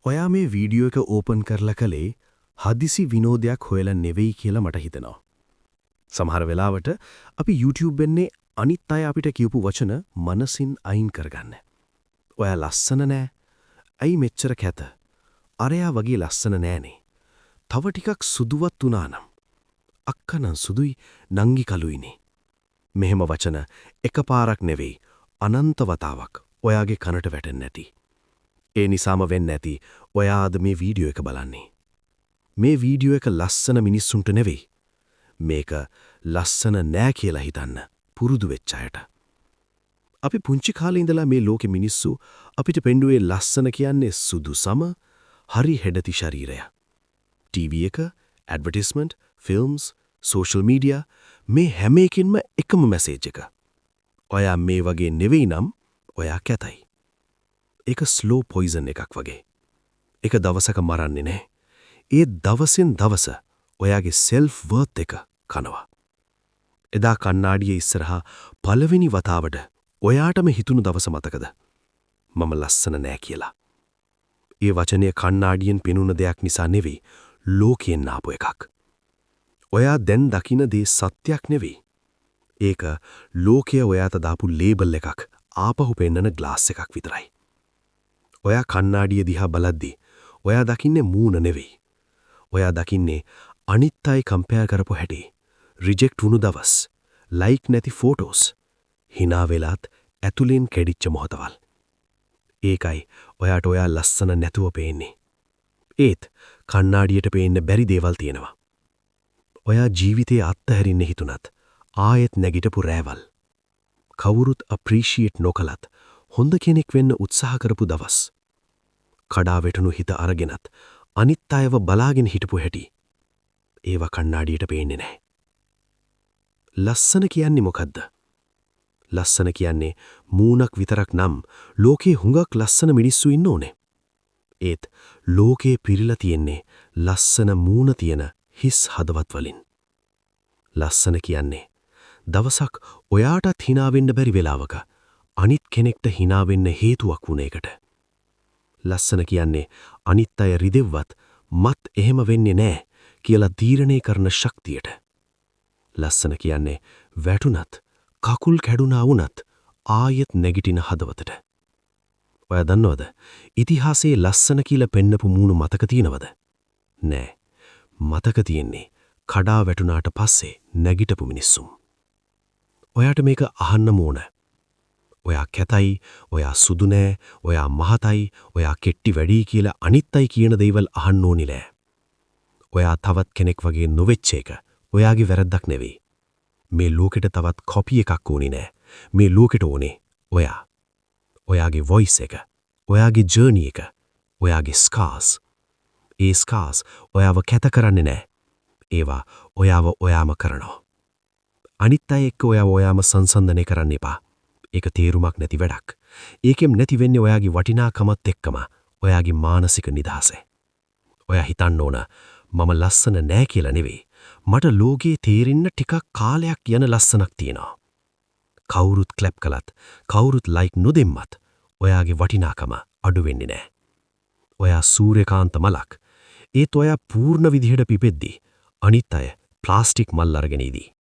ඔයා මේ වීඩියෝ එක ඕපන් කරලා කලේ හදිසි විනෝදයක් හොයලා නෙවෙයි කියලා මට හිතෙනවා. සමහර වෙලාවට අපි YouTube වෙන්නේ අනිත් අය අපිට කියපු වචන මනසින් අයින් කරගන්න. ඔයා ලස්සන නෑ. ඇයි මෙච්චර කැත? අරයා වගේ ලස්සන නෑනේ. තව ටිකක් සුදුවත් වුණා නම්. අක්කනම් සුදුයි නංගි කළුයිනේ. මෙහෙම වචන එකපාරක් නෙවෙයි අනන්ත වතාවක් ඔයාගේ කනට වැටෙන්නේ නැති. ඒ නිසාම වෙන්න ඇති ඔයා අද මේ වීඩියෝ එක බලන්නේ. මේ වීඩියෝ එක ලස්සන මිනිස්සුන්ට නෙවෙයි. මේක ලස්සන නෑ කියලා හිතන්න පුරුදු වෙච්ච අයට. අපි පුංචි කාලේ ඉඳලා මේ ලෝකෙ මිනිස්සු අපිට පෙන්නුවේ ලස්සන කියන්නේ සුදු සම, හරි හෙඩති ශරීරය. TV එක, ඇඩ්වර්ටයිස්මන්ට්, ෆිල්ම්ස්, සෝෂල් මීඩියා මේ හැම එකකින්ම එකම මැසේජ් එක. ඔයා මේ වගේ නෙවෙයි නම් ඔයා කැතයි. ඒක ස්ලෝ පොයිසන් එකක් වගේ. ඒක දවසක මරන්නේ නැහැ. ඒ දවසින් දවස ඔයාගේ සෙල්ෆ් වර්ත් එක කනවා. එදා කණ්ණාඩියේ ඉස්සරහා පළවෙනි වතාවට ඔයාටම හිතුණු දවස මතකද? මම ලස්සන නෑ කියලා. ඒ වචනය කණ්ණාඩියෙන් පෙනුන දෙයක් නිසා නෙවෙයි ලෝකයෙන් ආපු එකක්. ඔයා දැන් දකින දේ සත්‍යක් නෙවෙයි. ඒක ලෝකය ඔයාට දාපු ලේබල් එකක් ආපහු පෙන්නන ග්ලාස් එකක් විතරයි. ඔයා කණ්ණාඩිය දිහා බලද්දී ඔයා දකින්නේ මූණ නෙවෙයි. ඔයා දකින්නේ අනිත් අය කම්පෙයාර් කරපු හැටි, රිජෙක්ට් වුණු දවස්, ලයික් නැති ෆෝටෝස්, hina වෙලාත් ඇතුලෙන් කැඩිච්ච මොහොතවල්. ඒකයි ඔයාට ඔයා ලස්සන නැතුව පේන්නේ. ඒත් කණ්ණාඩියට පේන්න බැරි දේවල් තියෙනවා. ඔයා ජීවිතේ අත්හැරින්න හිතුණත් ආයෙත් නැගිටපු රෑවල්. කවුරුත් අප්‍රීෂিয়েට් නොකලත් හොඳ කෙනෙක් වෙන්න උත්සාහ කරපු දවස්. කඩා වැටුණු හිත අරගෙනත් අනිත් අයව බලාගෙන හිටපු හැටි. ඒව කණ්ණාඩියට පේන්නේ නැහැ. ලස්සන කියන්නේ මොකද්ද? ලස්සන කියන්නේ මූණක් විතරක් නම් ලෝකේ හුඟක් ලස්සන මිනිස්සු ඉන්න ඕනේ. ඒත් ලෝකේ පිරීලා තියෙන්නේ ලස්සන මූණ තියෙන හිස් හදවත් වලින්. ලස්සන කියන්නේ දවසක් ඔයාටත් hina වෙන්න බැරි වෙලාවක අනිත් කෙනෙක්ට hina වෙන්න හේතුවක් වුණ එකට. ලස්සන කියන්නේ අනිත් අය රිදෙව්වත් මත් එහෙම වෙන්නේ නැහැ කියලා තීරණය කරන ශක්තියට. ලස්සන කියන්නේ වැටුණත් කකුල් කැඩුනා වුණත් ආයෙත් නැගිටින හදවතට. ඔයා දන්නවද? ඉතිහාසයේ ලස්සන කියලා පෙන්නපු මූණු මතක තියෙනවද? නෑ. මතක තියෙන්නේ කඩා වැටුණාට පස්සේ නැගිටපු මිනිස්සුන්. ඔයාට මේක අහන්න ඕන. ඔයා කැතයි, ඔයා සුදු නෑ, ඔයා මහතයි, ඔයා කෙට්ටි වැඩි කියලා අනිත් අය කියන දේවල් අහන්න ඕනි නෑ. ඔයා තවත් කෙනෙක් වගේ නොවෙච්ච එක ඔයාගේ වැරද්දක් නෙවෙයි. මේ ලෝකෙට තවත් කොපි එකක් ඕනි නෑ. මේ ලෝකෙට ඕනේ ඔයා. ඔයාගේ වොයිස් එක, ඔයාගේ ජර්නි එක, ඔයාගේ ස්කාර්ස්. ඒ ස්කාර්ස් ඔයාව කැත කරන්නේ නෑ. ඒවා ඔයාව ඔයාම කරනවා. අනිත් අය එක්ක ඔයාම සංසන්දනය කරන්න එපා. ඒක තේරුමක් නැති වැඩක්. ඒකෙම නැති වෙන්නේ ඔයාගේ වටිනාකමත් එක්කම ඔයාගේ මානසික නිදහස. ඔයා හිතන්න ඕන මම ලස්සන නෑ කියලා නෙවෙයි. මට ලෝකේ තේරෙන්න ටිකක් කාලයක් යන ලස්සනක් තියෙනවා. කවුරුත් ක්ලැප් කළත්, කවුරුත් ලයික් නොදෙම්මත් ඔයාගේ වටිනාකම අඩු වෙන්නේ නෑ. ඔයා සූර්යකාන්ත මලක්. ඒත් ඔයා පූර්ණ විදිහට පිපෙද්දී අනිත් අය ප්ලාස්ටික් මල් අරගෙන ඉදී.